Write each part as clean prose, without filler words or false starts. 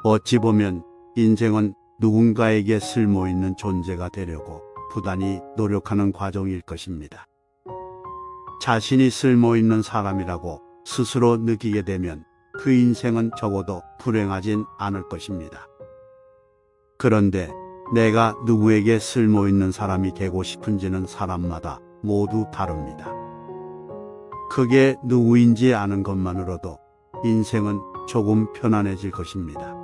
어찌 보면 인생은 누군가에게 쓸모있는 존재가 되려고 부단히 노력하는 과정일 것입니다. 자신이 쓸모있는 사람이라고 스스로 느끼게 되면 그 인생은 적어도 불행하진 않을 것입니다. 그런데 내가 누구에게 쓸모있는 사람이 되고 싶은지는 사람마다 모두 다릅니다. 그게 누구인지 아는 것만으로도 인생은 조금 편안해질 것입니다.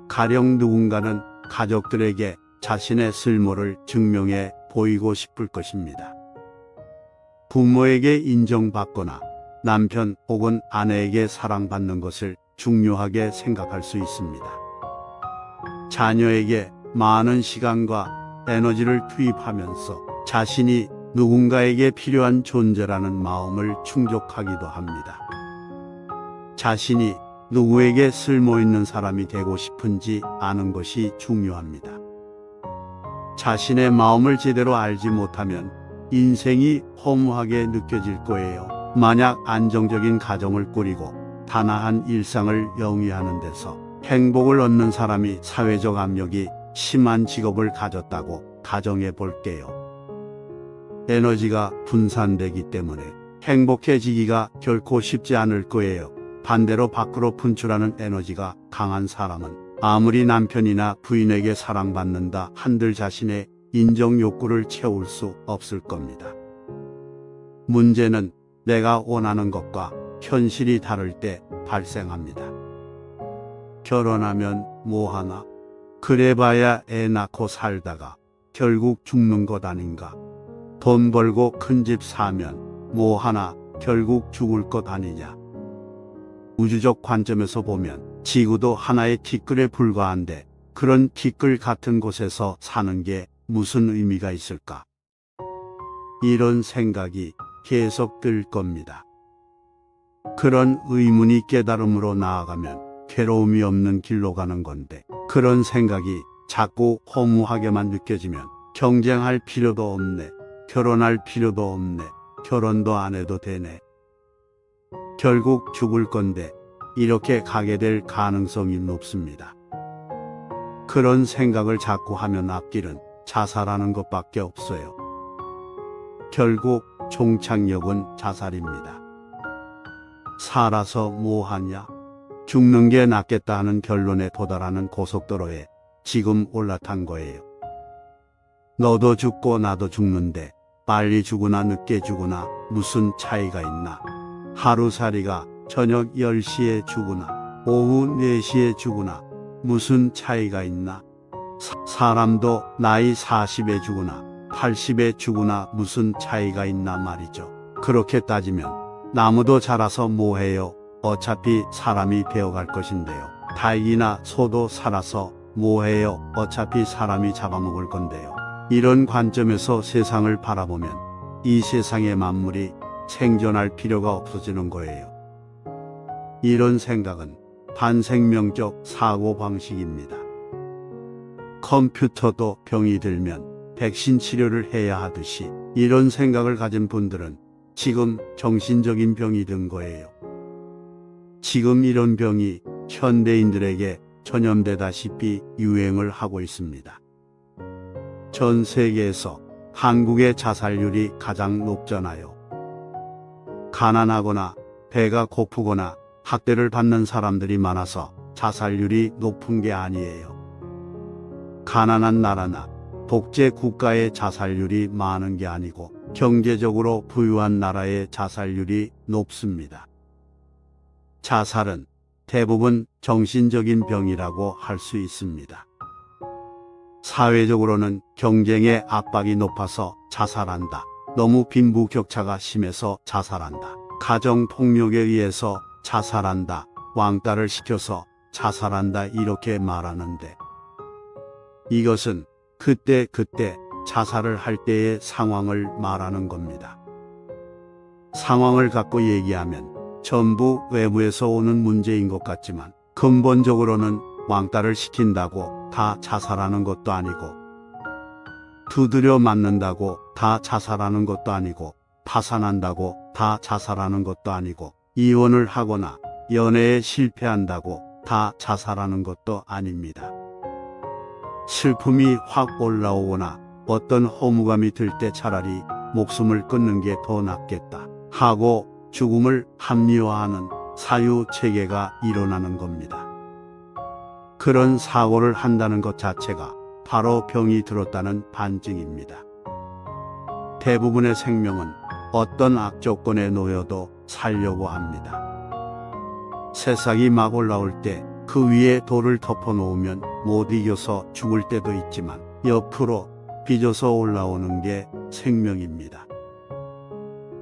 가령 누군가는 가족들에게 자신의 쓸모를 증명해 보이고 싶을 것입니다. 부모에게 인정받거나 남편 혹은 아내에게 사랑받는 것을 중요하게 생각할 수 있습니다. 자녀에게 많은 시간과 에너지를 투입하면서 자신이 누군가에게 필요한 존재라는 마음을 충족하기도 합니다. 자신이 누구에게 쓸모있는 사람이 되고 싶은지 아는 것이 중요합니다. 자신의 마음을 제대로 알지 못하면 인생이 허무하게 느껴질 거예요. 만약 안정적인 가정을 꾸리고 단아한 일상을 영위하는 데서 행복을 얻는 사람이 사회적 압력이 심한 직업을 가졌다고 가정해 볼게요. 에너지가 분산되기 때문에 행복해지기가 결코 쉽지 않을 거예요. 반대로 밖으로 분출하는 에너지가 강한 사람은 아무리 남편이나 부인에게 사랑받는다 한들 자신의 인정 욕구를 채울 수 없을 겁니다. 문제는 내가 원하는 것과 현실이 다를 때 발생합니다. 결혼하면 뭐하나? 그래봐야 애 낳고 살다가 결국 죽는 것 아닌가? 돈 벌고 큰 집 사면 뭐하나? 결국 죽을 것 아니냐? 우주적 관점에서 보면 지구도 하나의 티끌에 불과한데 그런 티끌 같은 곳에서 사는 게 무슨 의미가 있을까? 이런 생각이 계속 들 겁니다. 그런 의문이 깨달음으로 나아가면 괴로움이 없는 길로 가는 건데 그런 생각이 자꾸 허무하게만 느껴지면 경쟁할 필요도 없네, 결혼할 필요도 없네, 결혼도 안 해도 되네. 결국 죽을 건데 이렇게 가게 될 가능성이 높습니다. 그런 생각을 자꾸 하면 앞길은 자살하는 것밖에 없어요. 결국 종착역은 자살입니다. 살아서 뭐하냐? 죽는 게 낫겠다 하는 결론에 도달하는 고속도로에 지금 올라탄 거예요. 너도 죽고 나도 죽는데 빨리 죽으나 늦게 죽으나 무슨 차이가 있나? 하루살이가 저녁 10시에 죽으나 오후 4시에 죽으나 무슨 차이가 있나? 사람도 나이 40에 죽으나 80에 죽으나 무슨 차이가 있나 말이죠. 그렇게 따지면 나무도 자라서 뭐해요? 어차피 사람이 되어갈 것인데요. 닭이나 소도 살아서 뭐해요? 어차피 사람이 잡아먹을 건데요. 이런 관점에서 세상을 바라보면 이 세상의 만물이 생존할 필요가 없어지는 거예요. 이런 생각은 반생명적 사고방식입니다. 컴퓨터도 병이 들면 백신 치료를 해야 하듯이 이런 생각을 가진 분들은 지금 정신적인 병이 든 거예요. 지금 이런 병이 현대인들에게 전염되다시피 유행을 하고 있습니다. 전 세계에서 한국의 자살률이 가장 높잖아요. 가난하거나 배가 고프거나 학대를 받는 사람들이 많아서 자살률이 높은 게 아니에요. 가난한 나라나 독재 국가의 자살률이 많은 게 아니고 경제적으로 부유한 나라의 자살률이 높습니다. 자살은 대부분 정신적인 병이라고 할 수 있습니다. 사회적으로는 경쟁의 압박이 높아서 자살한다. 너무 빈부격차가 심해서 자살한다. 가정폭력에 의해서 자살한다. 왕따를 시켜서 자살한다. 이렇게 말하는데 이것은 그때 자살을 할 때의 상황을 말하는 겁니다. 상황을 갖고 얘기하면 전부 외부에서 오는 문제인 것 같지만 근본적으로는 왕따를 시킨다고 다 자살하는 것도 아니고 두드려 맞는다고 다 자살하는 것도 아니고 파산한다고 다 자살하는 것도 아니고 이혼을 하거나 연애에 실패한다고 다 자살하는 것도 아닙니다. 슬픔이 확 올라오거나 어떤 허무감이 들 때 차라리 목숨을 끊는 게 더 낫겠다 하고 죽음을 합리화하는 사유체계가 일어나는 겁니다. 그런 사고를 한다는 것 자체가 바로 병이 들었다는 반증입니다. 대부분의 생명은 어떤 악조건에 놓여도 살려고 합니다. 새싹이 막 올라올 때 그 위에 돌을 덮어놓으면 못 이겨서 죽을 때도 있지만 옆으로 빚어서 올라오는 게 생명입니다.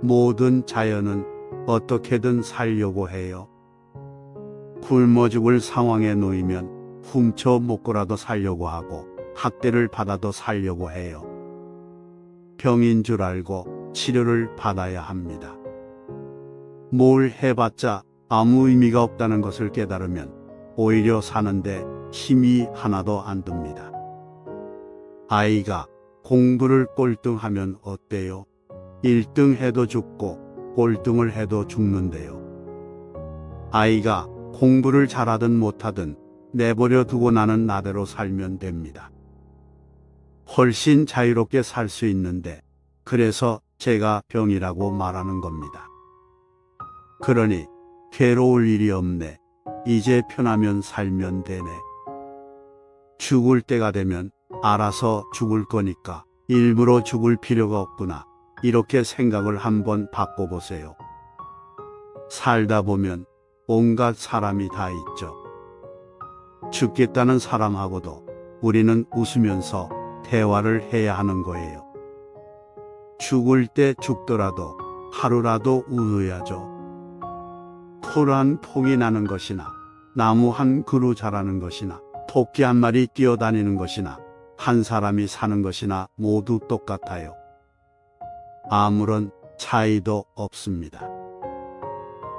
모든 자연은 어떻게든 살려고 해요. 굶어 죽을 상황에 놓이면 훔쳐 먹고라도 살려고 하고 학대를 받아도 살려고 해요. 병인 줄 알고 치료를 받아야 합니다. 뭘 해봤자 아무 의미가 없다는 것을 깨달으면 오히려 사는데 힘이 하나도 안 듭니다. 아이가 공부를 꼴등하면 어때요? 1등 해도 죽고 꼴등을 해도 죽는데요. 아이가 공부를 잘하든 못하든 내버려 두고 나는 나대로 살면 됩니다. 훨씬 자유롭게 살 수 있는데 그래서 제가 병이라고 말하는 겁니다. 그러니 괴로울 일이 없네. 이제 편하면 살면 되네. 죽을 때가 되면 알아서 죽을 거니까 일부러 죽을 필요가 없구나. 이렇게 생각을 한번 바꿔보세요. 살다 보면 온갖 사람이 다 있죠. 죽겠다는 사람하고도 우리는 웃으면서 대화를 해야 하는 거예요. 죽을 때 죽더라도 하루라도 웃어야죠. 풀 한 폭이 나는 것이나 나무 한 그루 자라는 것이나 토끼 한 마리 뛰어다니는 것이나 한 사람이 사는 것이나 모두 똑같아요. 아무런 차이도 없습니다.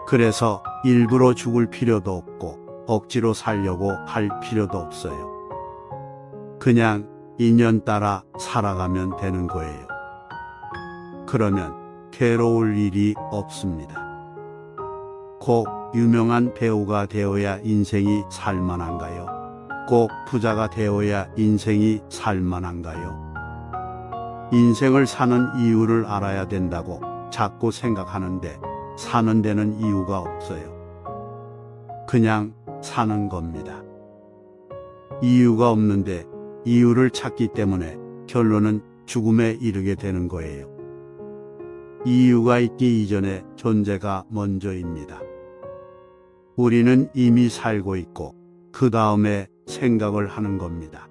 그래서 일부러 죽을 필요도 없고 억지로 살려고 할 필요도 없어요. 그냥 인연 따라 살아가면 되는 거예요. 그러면 괴로울 일이 없습니다. 꼭 유명한 배우가 되어야 인생이 살만한가요? 꼭 부자가 되어야 인생이 살만한가요? 인생을 사는 이유를 알아야 된다고 자꾸 생각하는데 사는 데는 이유가 없어요. 그냥 사는 겁니다. 이유가 없는데 이유를 찾기 때문에 결론은 죽음에 이르게 되는 거예요. 이유가 있기 이전에 존재가 먼저입니다. 우리는 이미 살고 있고 그 다음에 생각을 하는 겁니다.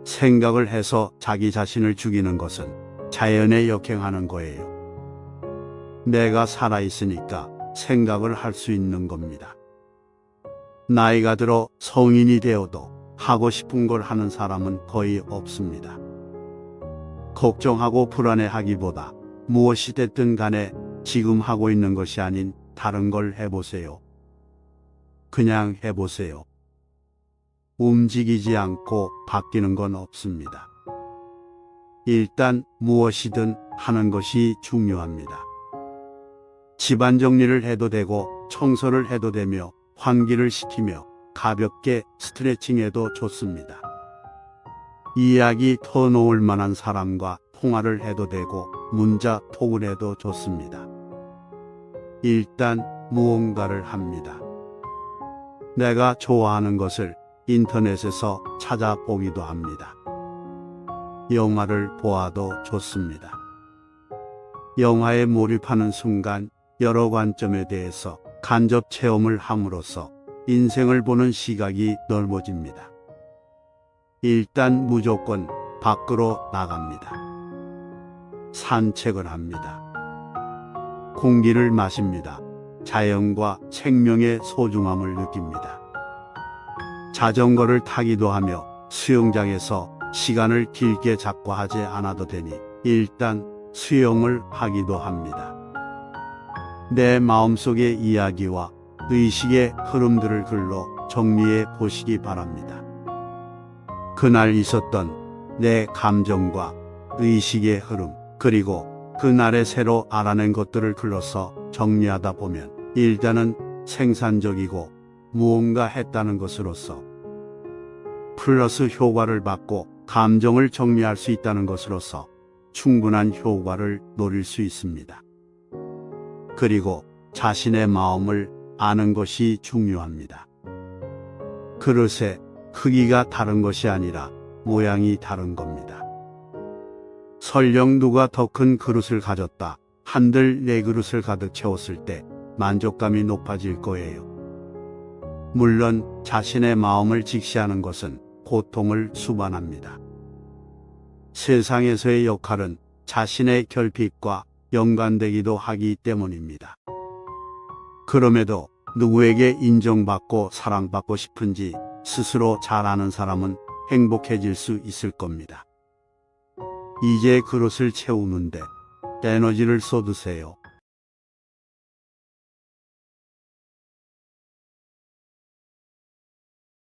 생각을 해서 자기 자신을 죽이는 것은 자연에 역행하는 거예요. 내가 살아있으니까 생각을 할 수 있는 겁니다. 나이가 들어 성인이 되어도 하고 싶은 걸 하는 사람은 거의 없습니다. 걱정하고 불안해하기보다 무엇이 됐든 간에 지금 하고 있는 것이 아닌 다른 걸 해보세요. 그냥 해보세요. 움직이지 않고 바뀌는 건 없습니다. 일단 무엇이든 하는 것이 중요합니다. 집안 정리를 해도 되고 청소를 해도 되며 환기를 시키며 가볍게 스트레칭해도 좋습니다. 이야기 터놓을 만한 사람과 통화를 해도 되고 문자 톡을 해도 좋습니다. 일단 무언가를 합니다. 내가 좋아하는 것을 인터넷에서 찾아보기도 합니다. 영화를 보아도 좋습니다. 영화에 몰입하는 순간 여러 관점에 대해서 간접 체험을 함으로써 인생을 보는 시각이 넓어집니다. 일단 무조건 밖으로 나갑니다. 산책을 합니다. 공기를 마십니다. 자연과 생명의 소중함을 느낍니다. 자전거를 타기도 하며 수영장에서 시간을 길게 잡고 하지 않아도 되니 일단 수영을 하기도 합니다. 내 마음속의 이야기와 의식의 흐름들을 글로 정리해 보시기 바랍니다. 그날 있었던 내 감정과 의식의 흐름, 그리고 그날에 새로 알아낸 것들을 글로써 정리하다 보면 일단은 생산적이고 무언가 했다는 것으로서 플러스 효과를 받고 감정을 정리할 수 있다는 것으로서 충분한 효과를 노릴 수 있습니다. 그리고 자신의 마음을 아는 것이 중요합니다. 그릇의 크기가 다른 것이 아니라 모양이 다른 겁니다. 설령 누가 더 큰 그릇을 가졌다 한들 내 그릇을 가득 채웠을 때 만족감이 높아질 거예요. 물론 자신의 마음을 직시하는 것은 고통을 수반합니다. 세상에서의 역할은 자신의 결핍과 연관되기도 하기 때문입니다. 그럼에도 누구에게 인정받고 사랑받고 싶은지 스스로 잘 아는 사람은 행복해질 수 있을 겁니다. 이제 그릇을 채우는데 에너지를 쏟으세요.